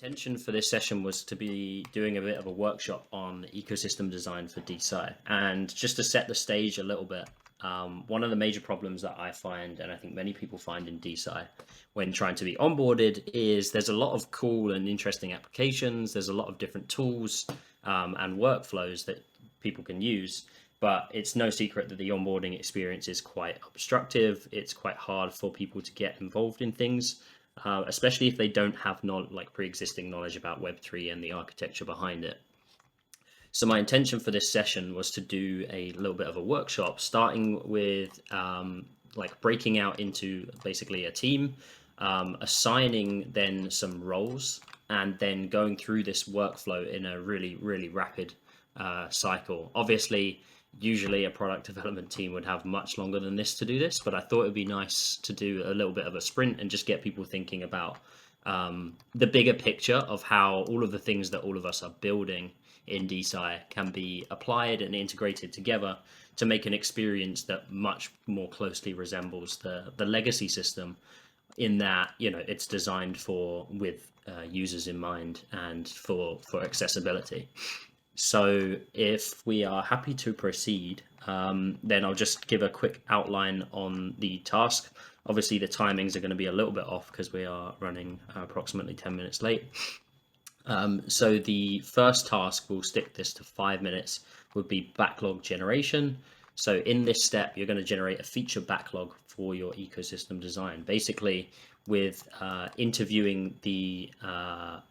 intention for this session was to be doing a bit of a workshop on ecosystem design for DeSci. And just to set the stage a little bit, one of the major problems that I find, and I think many people find in DeSci when trying to be onboarded, is there's a lot of cool and interesting applications. There's a lot of different tools and workflows that people can use. But it's no secret that the onboarding experience is quite obstructive. It's quite hard for people to get involved in things. Especially if they don't have pre-existing knowledge about Web3 and the architecture behind it. So my intention for this session was to do a little bit of a workshop, starting with breaking out into basically a team, assigning then some roles, and then going through this workflow in a really, really rapid cycle. Obviously, usually a product development team would have much longer than this to do this, but I thought it'd be nice to do a little bit of a sprint and just get people thinking about the bigger picture of how all of the things that all of us are building in DeSci can be applied and integrated together to make an experience that much more closely resembles the legacy system, in that, you know, it's designed with users in mind and for accessibility. So if we are happy to proceed, then I'll just give a quick outline on the task. Obviously, the timings are going to be a little bit off because we are running approximately 10 minutes late. So the first task, we'll stick this to 5 minutes, would be backlog generation. So in this step, you're going to generate a feature backlog for your ecosystem design, basically with interviewing the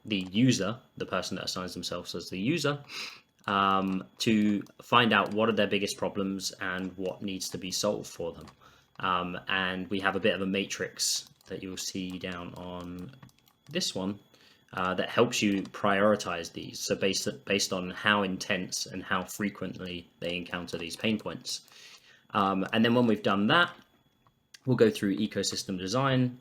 user, the person that assigns themselves as the user, to find out what are their biggest problems and what needs to be solved for them. And we have a bit of a matrix that you'll see down on this one that helps you prioritize these. So based on how intense and how frequently they encounter these pain points. And then when we've done that, we'll go through ecosystem design,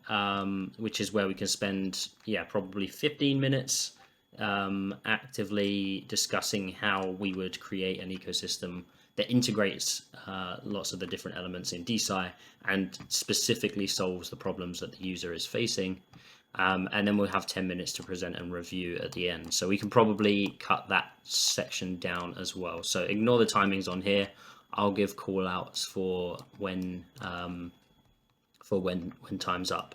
which is where we can spend, probably 15 minutes actively discussing how we would create an ecosystem that integrates lots of the different elements in DeSci and specifically solves the problems that the user is facing. And then we'll have 10 minutes to present and review at the end. So we can probably cut that section down as well. So ignore the timings on here. I'll give call outs for when time's up.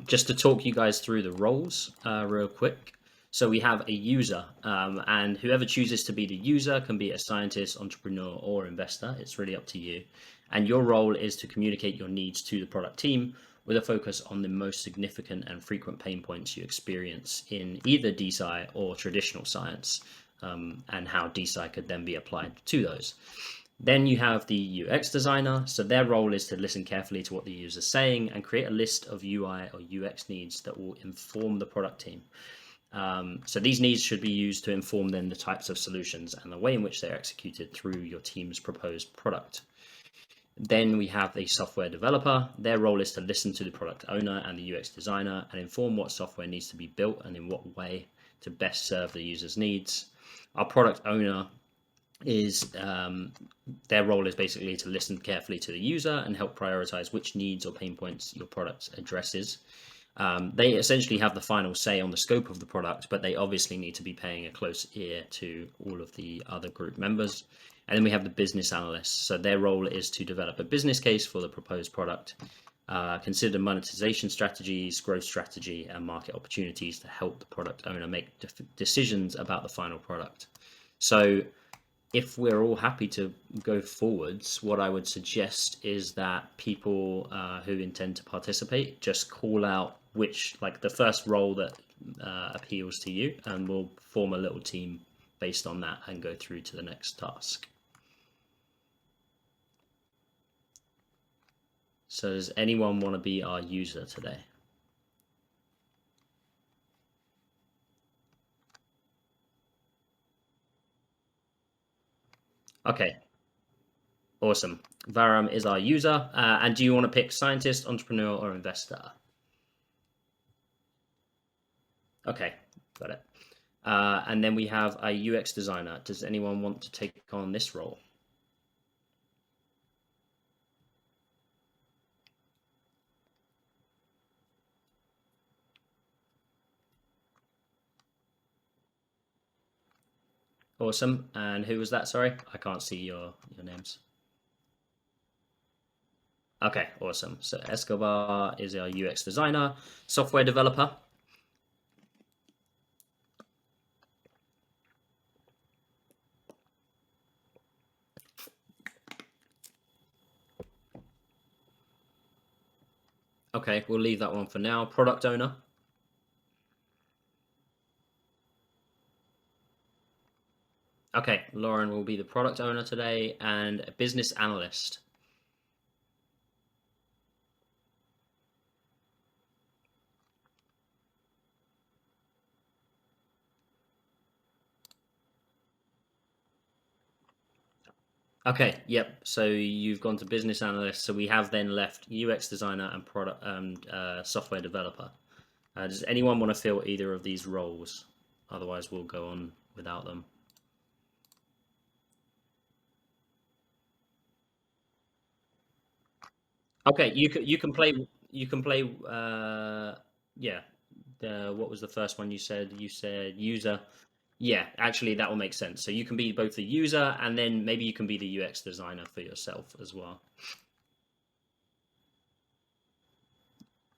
Just to talk you guys through the roles real quick. So we have a user, and whoever chooses to be the user can be a scientist, entrepreneur, or investor. It's really up to you. And your role is to communicate your needs to the product team with a focus on the most significant and frequent pain points you experience in either DeSci or traditional science, and how DeSci could then be applied to those. Then you have the UX designer. So their role is to listen carefully to what the user is saying and create a list of UI or UX needs that will inform the product team. So these needs should be used to inform then the types of solutions and the way in which they're executed through your team's proposed product. Then we have the software developer. Their role is to listen to the product owner and the UX designer and inform what software needs to be built and in what way to best serve the user's needs. Our product owner is their role is basically to listen carefully to the user and help prioritize which needs or pain points your product addresses. They essentially have the final say on the scope of the product, but they obviously need to be paying a close ear to all of the other group members. And then we have the business analyst. So their role is to develop a business case for the proposed product, consider monetization strategies, growth strategy, and market opportunities to help the product owner make decisions about the final product. So if we're all happy to go forwards, what I would suggest is that people who intend to participate just call out which, the first role that appeals to you, and we'll form a little team based on that and go through to the next task. So does anyone want to be our user today? Okay, awesome. Varam is our user. And do you want to pick scientist, entrepreneur, or investor? Okay, got it. And then we have a UX designer. Does anyone want to take on this role? Awesome. And who was that? Sorry, I can't see your names. Okay, awesome. So Escobar is our UX designer, software developer. Okay, we'll leave that one for now. Product owner. Okay, Lauren will be the product owner today, and a business analyst. Okay, yep. So you've gone to business analyst. So we have then left UX designer and product software developer. Does anyone want to fill either of these roles? Otherwise, we'll go on without them. Okay, you can play yeah. What was the first one you said? You said user. Yeah, actually that will make sense. So you can be both the user and then maybe you can be the UX designer for yourself as well.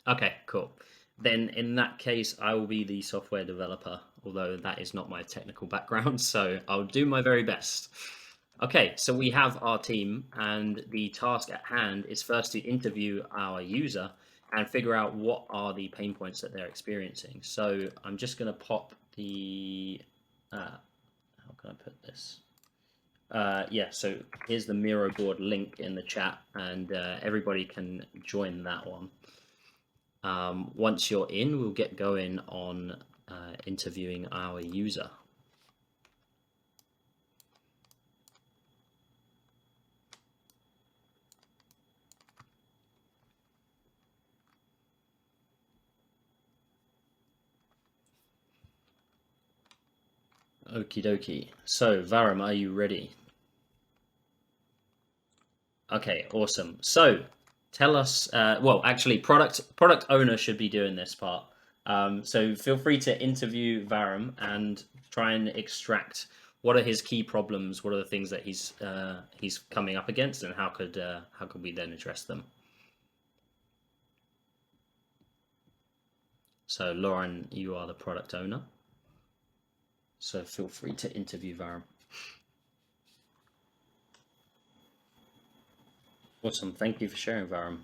Okay, cool. Then in that case, I will be the software developer, although that is not my technical background, so I'll do my very best. Okay, so we have our team, and the task at hand is first to interview our user and figure out what are the pain points that they're experiencing. So I'm just going to pop the, how can I put this? Yeah, so here's the Miro board link in the chat, and everybody can join that one. Once you're in, we'll get going on interviewing our user. Okie dokie. So, Varam, are you ready? Okay, awesome. So, tell us. Well, actually, product owner should be doing this part. So feel free to interview Varam and try and extract what are his key problems, what are the things that he's coming up against, and how could we then address them. So, Lauren, you are the product owner. So feel free to interview Varam. Awesome. Thank you for sharing, Varam.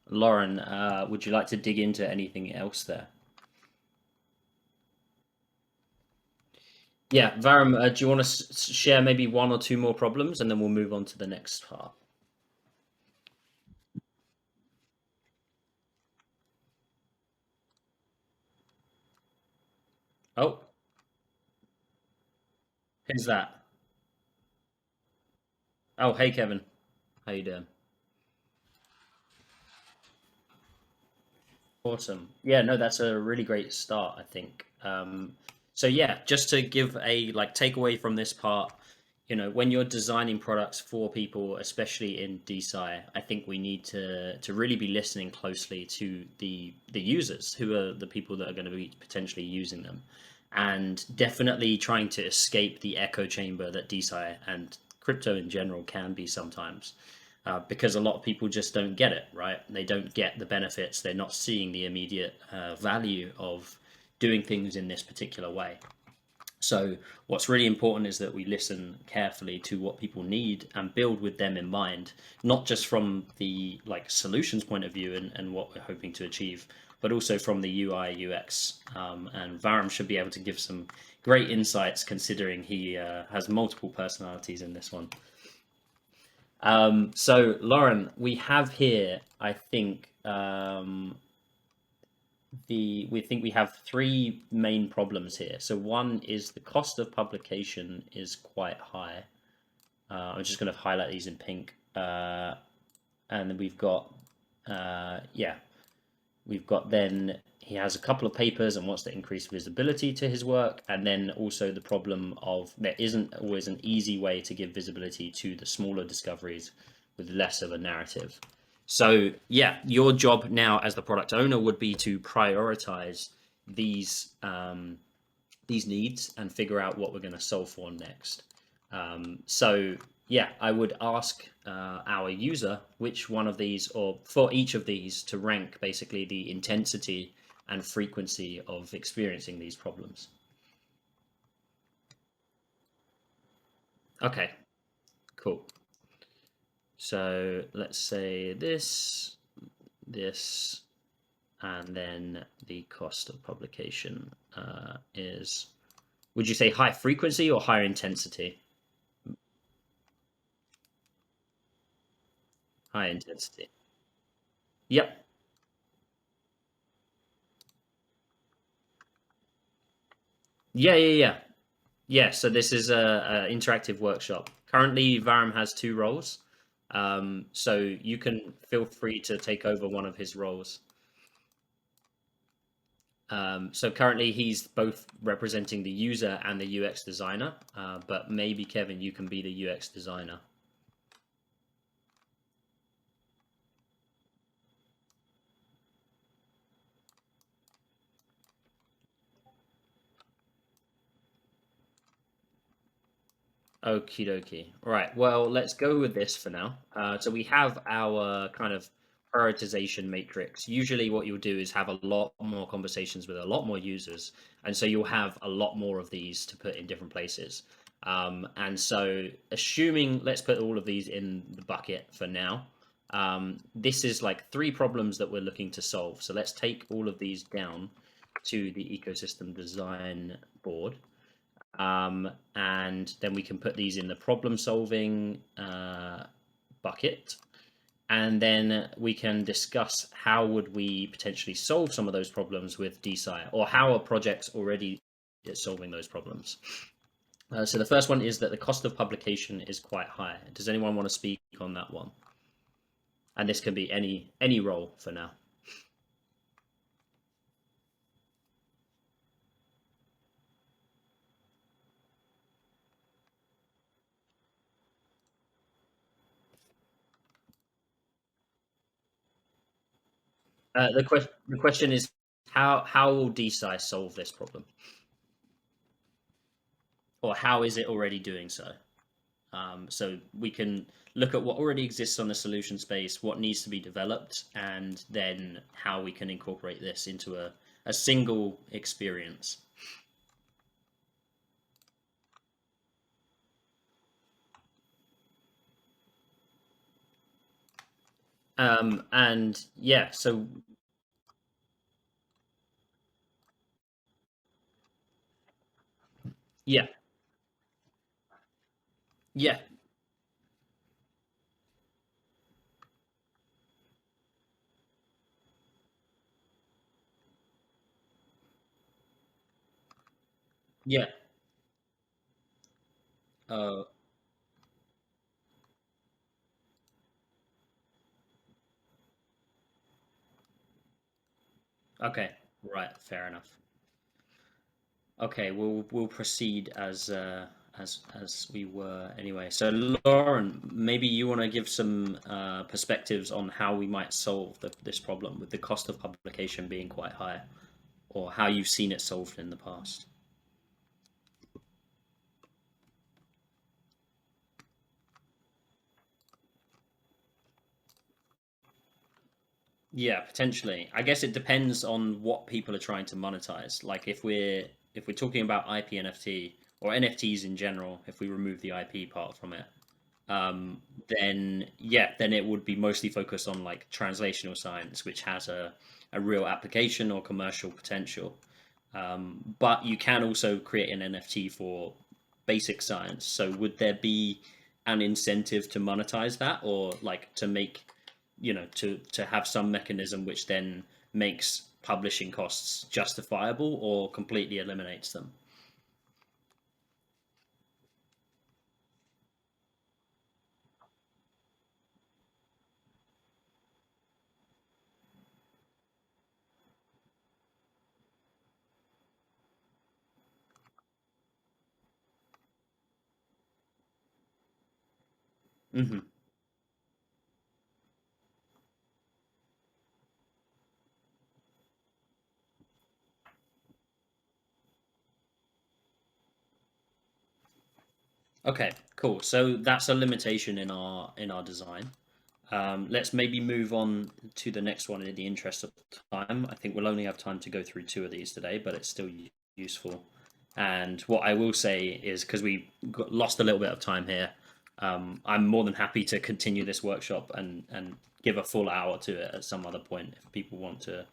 Lauren, would you like to dig into anything else there? Yeah, Varam, do you want to share maybe one or two more problems, and then we'll move on to the next part? Oh, who's that? Oh, hey, Kevin. How you doing? Awesome. Yeah, no, that's a really great start, I think. So yeah, just to give a like takeaway from this part, when you're designing products for people, especially in DeSci, I think we need to really be listening closely to the users, who are the people that are going to be potentially using them, and definitely trying to escape the echo chamber that DeSci and crypto in general can be sometimes. Because a lot of people just don't get it, right? They don't get the benefits. They're not seeing the immediate value of doing things in this particular way. So what's really important is that we listen carefully to what people need and build with them in mind, not just from the solutions point of view and what we're hoping to achieve, but also from the UI UX. And Varam should be able to give some great insights considering he has multiple personalities in this one. So Lauren, we have here, I think, we have three main problems here. So one is the cost of publication is quite high. I'm just going to highlight these in pink. And then we've got, we've got then he has a couple of papers and wants to increase visibility to his work. And then also the problem of there isn't always an easy way to give visibility to the smaller discoveries with less of a narrative. So yeah, your job now as the product owner would be to prioritize these these needs and figure out what we're going to solve for next. So yeah, I would ask our user which one of these, or for each of these, to rank basically the intensity and frequency of experiencing these problems. Okay, cool. So let's say this, and then the cost of publication is, would you say high frequency or higher intensity? High intensity. Yep. Yeah, yeah, yeah. Yeah, so this is a interactive workshop. Currently, Varam has two roles, so you can feel free to take over one of his roles. So currently, he's both representing the user and the UX designer, but maybe Kevin, you can be the UX designer. Okie dokie. Right. Well, let's go with this for now. So we have our kind of prioritization matrix. Usually, what you'll do is have a lot more conversations with a lot more users, and so you'll have a lot more of these to put in different places. And so, assuming, let's put all of these in the bucket for now. This is like three problems that we're looking to solve. So let's take all of these down to the ecosystem design board. And then we can put these in the problem solving bucket, and then we can discuss how would we potentially solve some of those problems with DeSci, or how are projects already solving those problems. So the first one is that the cost of publication is quite high. Does anyone want to speak on that one? And this can be any role for now. The question is, how will DeSci solve this problem, or how is it already doing so? So we can look at what already exists on the solution space, what needs to be developed, and then how we can incorporate this into a single experience. And yeah, so yeah, yeah, yeah. Uh, okay, right, fair enough. Okay, we'll proceed as we were anyway. So Lauren, maybe you want to give some perspectives on how we might solve this problem with the cost of publication being quite high, or how you've seen it solved in the past. Yeah, potentially. I guess it depends on what people are trying to monetize. Like if we're talking about IP NFT or NFTs in general, if we remove the IP part from it, um, then yeah, then it would be mostly focused on like translational science, which has a real application or commercial potential. But you can also create an NFT for basic science. So would there be an incentive to monetize that, or like to make, to have some mechanism which then makes publishing costs justifiable or completely eliminates them? Hmm. Okay, cool. So that's a limitation in our design. Let's maybe move on to the next one in the interest of time. I think we'll only have time to go through two of these today, but it's still useful. And what I will say is, because we lost a little bit of time here, I'm more than happy to continue this workshop and give a full hour to it at some other point if people want to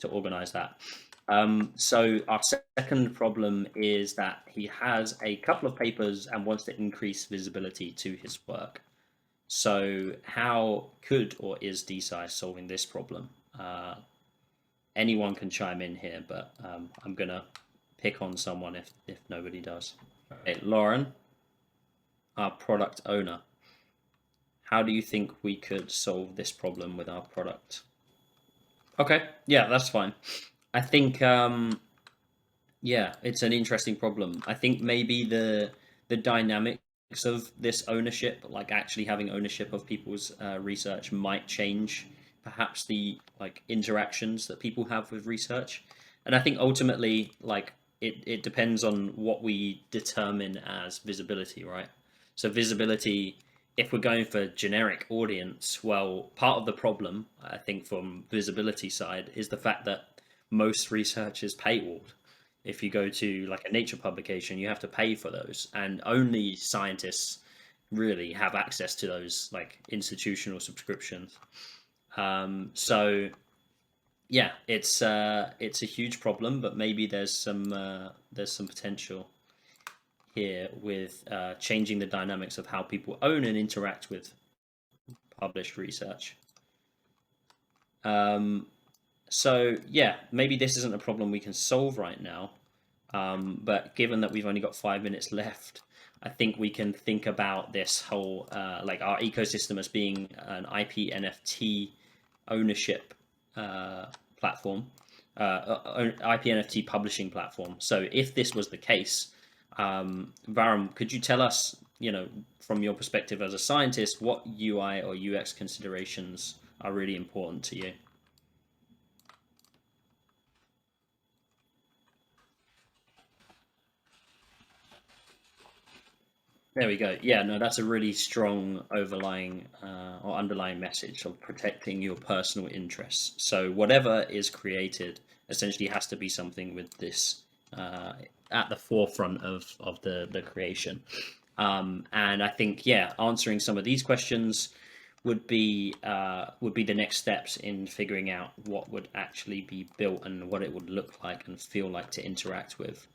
organize that. So our second problem is that he has a couple of papers and wants to increase visibility to his work. So how could or is DeSci solving this problem? Anyone can chime in here, but I'm gonna pick on someone if nobody does. Okay, Lauren, our product owner, how do you think we could solve this problem with our product? Okay, yeah, that's fine. I think yeah, it's an interesting problem. I think maybe the dynamics of this ownership, like actually having ownership of people's research, might change perhaps the like interactions that people have with research. And I think ultimately, like it depends on what we determine as visibility, right? So visibility, if we're going for generic audience, well, part of the problem, I think, from visibility side is the fact that most research is paywalled. If you go to like a Nature publication, you have to pay for those, and only scientists really have access to those like institutional subscriptions. So yeah, it's a huge problem, but maybe there's some potential here with changing the dynamics of how people own and interact with published research. So yeah, maybe this isn't a problem we can solve right now, but given that we've only got 5 minutes left, I think we can think about this whole like our ecosystem as being an IP NFT ownership platform, IP NFT publishing platform. So if this was the case, Varam, could you tell us, from your perspective as a scientist, what UI or UX considerations are really important to you? There we go. Yeah, no, that's a really strong overlying or underlying message of protecting your personal interests. So whatever is created essentially has to be something with this at the forefront of the creation. And I think, yeah, answering some of these questions would be the next steps in figuring out what would actually be built and what it would look like and feel like to interact with.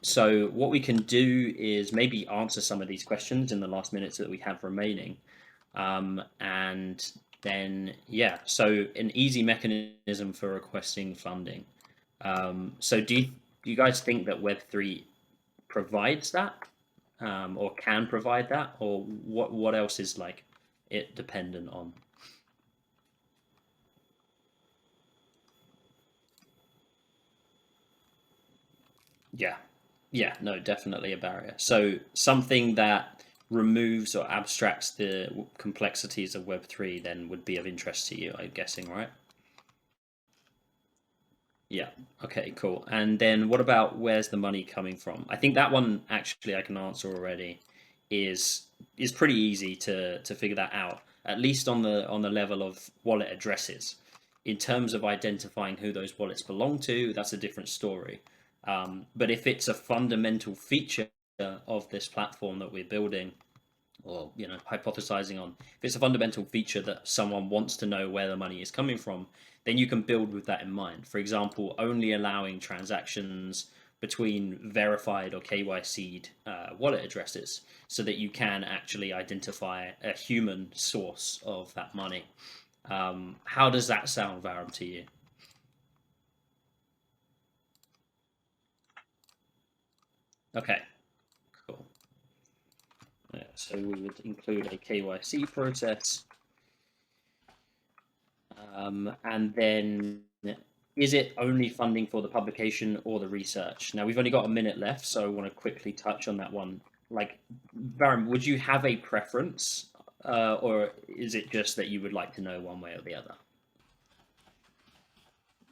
So what we can do is maybe answer some of these questions in the last minutes that we have remaining. And then, yeah, so an easy mechanism for requesting funding. So do you guys think that Web3 provides that, or can provide that, or what else is like it dependent on? Yeah. Yeah, no, definitely a barrier. So something that removes or abstracts the complexities of Web3 then would be of interest to you, I'm guessing, right? Yeah. Okay, cool. And then what about where's the money coming from? I think that one actually I can answer already is is pretty easy to figure that out, at least on the level of wallet addresses. In terms of identifying who those wallets belong to, that's a different story. But if it's a fundamental feature of this platform that we're building, or hypothesizing on, if it's a fundamental feature that someone wants to know where the money is coming from, then you can build with that in mind. For example, only allowing transactions between verified or KYC'd wallet addresses, so that you can actually identify a human source of that money. How does that sound, Varam, to you? Okay, cool. Yeah, so we would include a KYC process. And then is it only funding for the publication or the research? Now we've only got a minute left, so I want to quickly touch on that one. Like, Varam, would you have a preference, or is it just that you would like to know one way or the other?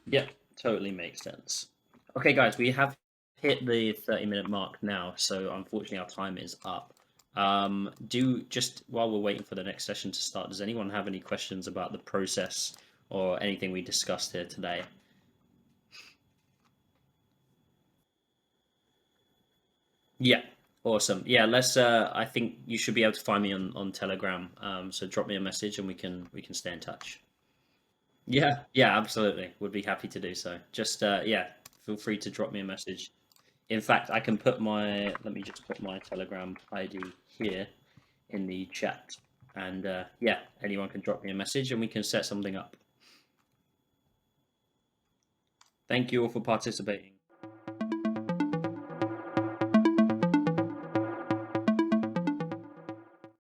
Yeah, totally makes sense. Okay, guys, we have hit the 30-minute mark now, so unfortunately our time is up. Do just while we're waiting for the next session to start, does anyone have any questions about the process or anything we discussed here today? Yeah, awesome. Yeah, let's I think you should be able to find me on Telegram. So drop me a message and we can stay in touch. Yeah, yeah, absolutely. Would be happy to do so. Just yeah, feel free to drop me a message. In fact, I can put my let me just put my Telegram ID here in the chat. And yeah, anyone can drop me a message and we can set something up. Thank you all for participating.